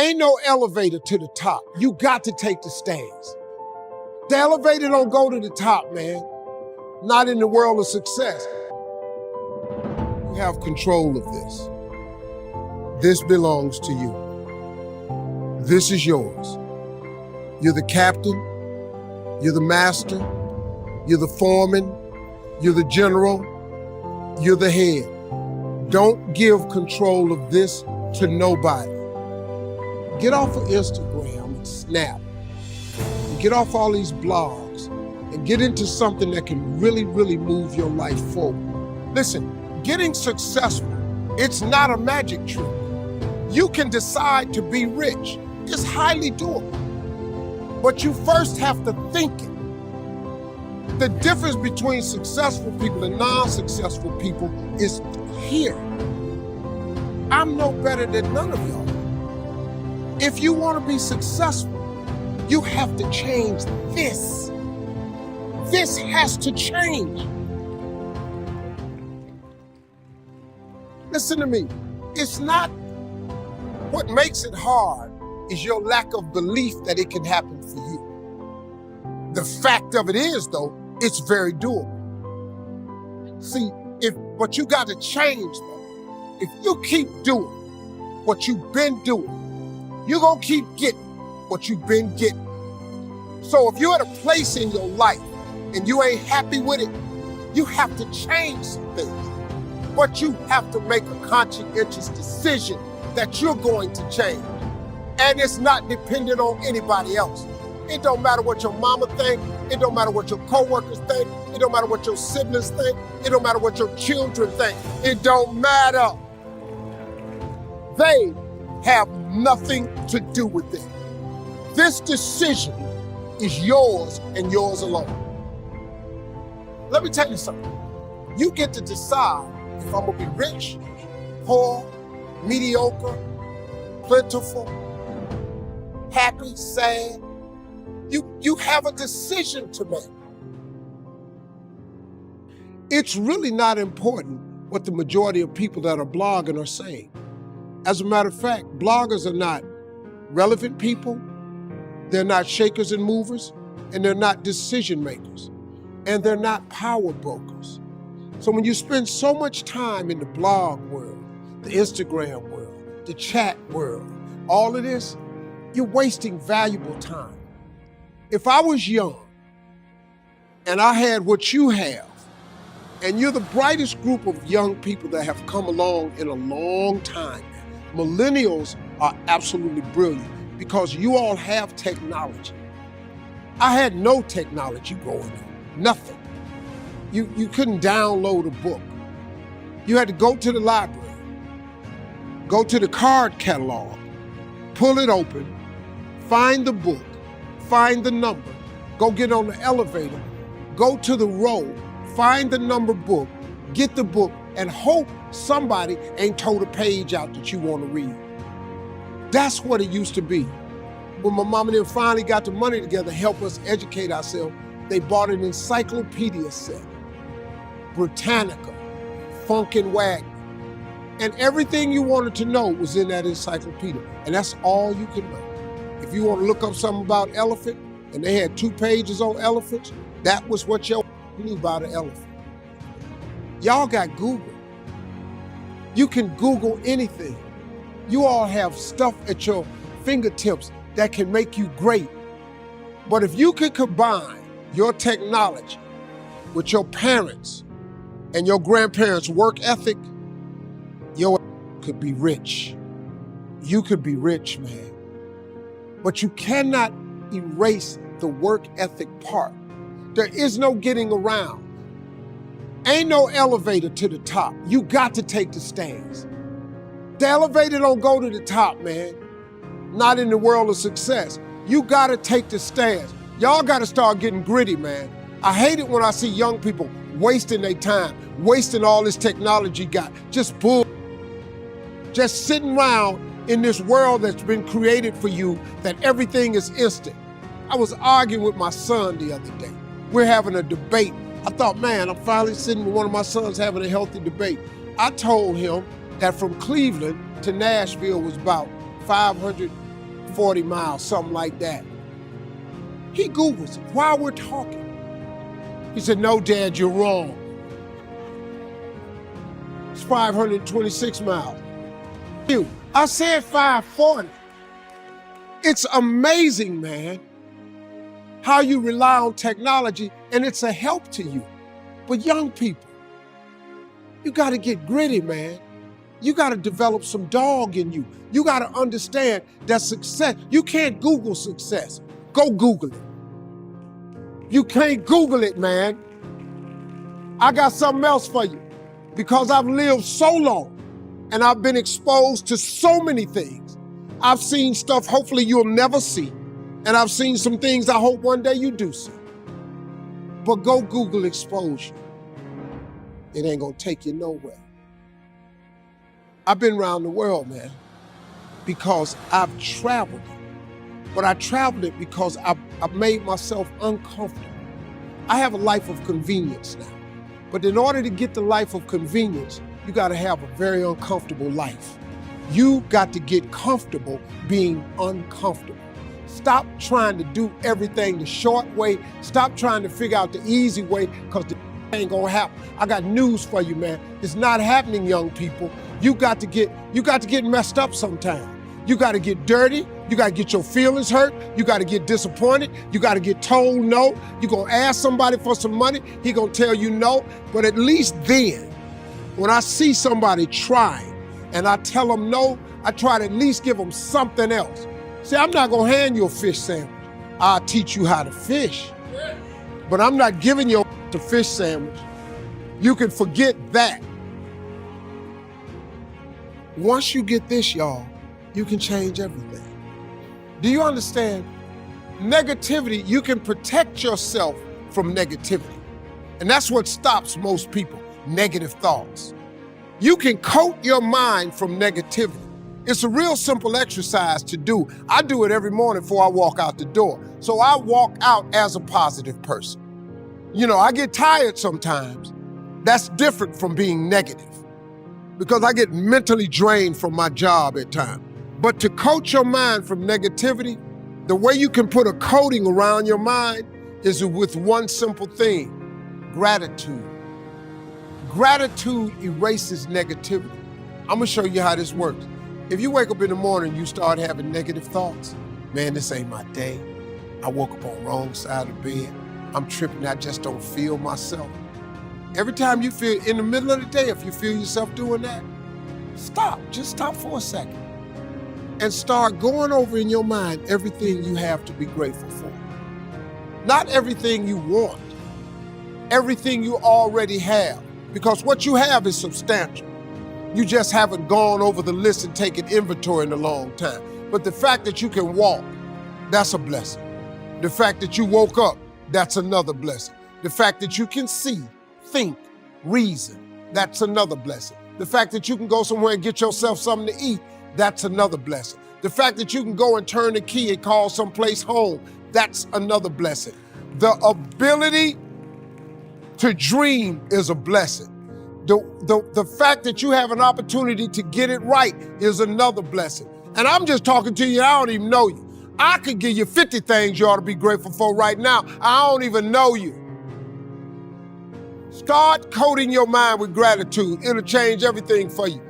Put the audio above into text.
Ain't no elevator to the top. You got to take the stairs. The elevator don't go to the top, man. Not in the world of success. You have control of this. This belongs to you. This is yours. You're the captain. You're the master. You're the foreman. You're the general. You're the head. Don't give control of this to nobody. Get off of Instagram and Snap. And get off all these blogs and get into something that can really, really move your life forward. Listen, getting successful, it's not a magic trick. You can decide to be rich. It's highly doable. But you first have to think it. The difference between successful people and non-successful people is here. I'm no better than none of y'all. If you want to be successful, you have to change this. This has to change. Listen to me. It's not what makes it hard is your lack of belief that it can happen for you. The fact of it is, though, it's very doable. See, but you got to change, though. If you keep doing what you've been doing, you're going to keep getting what you've been getting. So if you're at a place in your life and you ain't happy with it, you have to change some things. But you have to make a conscientious decision that you're going to change. And it's not dependent on anybody else. It don't matter what your mama think. It don't matter what your coworkers think. It don't matter what your siblings think. It don't matter what your children think. It don't matter. They have nothing to do with it. This decision is yours and yours alone. Let me tell you something. You get to decide if I'm gonna be rich, poor, mediocre, plentiful, happy, sad. You have a decision to make. It's really not important what the majority of people that are blogging are saying. As a matter of fact, bloggers are not relevant people, they're not shakers and movers, and they're not decision makers, and they're not power brokers. So when you spend so much time in the blog world, the Instagram world, the chat world, all of this, you're wasting valuable time. If I was young and I had what you have, and you're the brightest group of young people that have come along in a long time, millennials are absolutely brilliant because you all have technology. I had no technology growing up, nothing. You couldn't download a book. You had to go to the library, go to the card catalog, pull it open, find the book, find the number, go get on the elevator, go to the row, find the number book, get the book, and hope somebody ain't told a page out that you want to read. That's what it used to be. When my mom and them finally got the money together to help us educate ourselves, they bought an encyclopedia set, Britannica, Funkin' Wagner, and everything you wanted to know was in that encyclopedia, and that's all you could know. If you want to look up something about elephant, and they had 2 pages on elephants, that was what you knew about an elephant. Y'all got Google. You can Google anything. You all have stuff at your fingertips that can make you great. But if you could combine your technology with your parents and your grandparents' work ethic, your could be rich. You could be rich, man. But you cannot erase the work ethic part. There is no getting around. Ain't no elevator to the top. You got to take the stairs. The elevator don't go to the top, man. Not in the world of success. You got to take the stairs. Y'all got to start getting gritty, man. I hate it when I see young people wasting their time, wasting all this technology got, just bull. Just sitting around in this world that's been created for you that everything is instant. I was arguing with my son the other day. We're having a debate. I thought, man, I'm finally sitting with one of my sons having a healthy debate. I told him that from Cleveland to Nashville was about 500 40 miles, something like that. He Googles it while we're talking. He said, no, Dad, you're wrong. It's 526 miles. I said 540. It's amazing, man, how you rely on technology and it's a help to you. But young people, you gotta get gritty, man. You gotta develop some dog in you. You gotta understand that success, you can't Google success. Go Google it. You can't Google it, man. I got something else for you. Because I've lived so long and I've been exposed to so many things. I've seen stuff hopefully you'll never see. And I've seen some things I hope one day you do see. But go Google exposure. It ain't gonna take you nowhere. I've been around the world, man, because I've traveled it. But I traveled it because I've made myself uncomfortable. I have a life of convenience now. But in order to get the life of convenience, you gotta have a very uncomfortable life. You got to get comfortable being uncomfortable. Stop trying to do everything the short way. Stop trying to figure out the easy way, because the ain't gonna happen. I got news for you, man. It's not happening, young people. You got to get messed up sometime. You got to get dirty. You got to get your feelings hurt. You got to get disappointed. You got to get told no. You're going to ask somebody for some money. He going to tell you no. But at least then, when I see somebody trying and I tell them no, I try to at least give them something else. See, I'm not going to hand you a fish sandwich. I'll teach you how to fish. But I'm not giving you a fish sandwich. You can forget that. Once you get this, y'all, you can change everything. Do you understand? Negativity, you can protect yourself from negativity. And that's what stops most people, negative thoughts. You can coat your mind from negativity. It's a real simple exercise to do. I do it every morning before I walk out the door. So I walk out as a positive person. You know, I get tired sometimes. That's different from being negative, because I get mentally drained from my job at times. But to coat your mind from negativity, the way you can put a coating around your mind is with one simple thing: gratitude. Gratitude erases negativity. I'm gonna show you how this works. If you wake up in the morning and you start having negative thoughts, man, this ain't my day. I woke up on the wrong side of the bed. I'm tripping, I just don't feel myself. Every time you feel, in the middle of the day, if you feel yourself doing that, stop, just stop for a second. And start going over in your mind everything you have to be grateful for. Not everything you want, everything you already have. Because what you have is substantial. You just haven't gone over the list and taken inventory in a long time. But the fact that you can walk, that's a blessing. The fact that you woke up, that's another blessing. The fact that you can see, think, reason, that's another blessing. The fact that you can go somewhere and get yourself something to eat, that's another blessing. The fact that you can go and turn the key and call someplace home, that's another blessing. The ability to dream is a blessing. The fact that you have an opportunity to get it right is another blessing. And I'm just talking to you, I don't even know you. I could give you 50 things you ought to be grateful for right now. I don't even know you. Start coating your mind with gratitude. It'll change everything for you.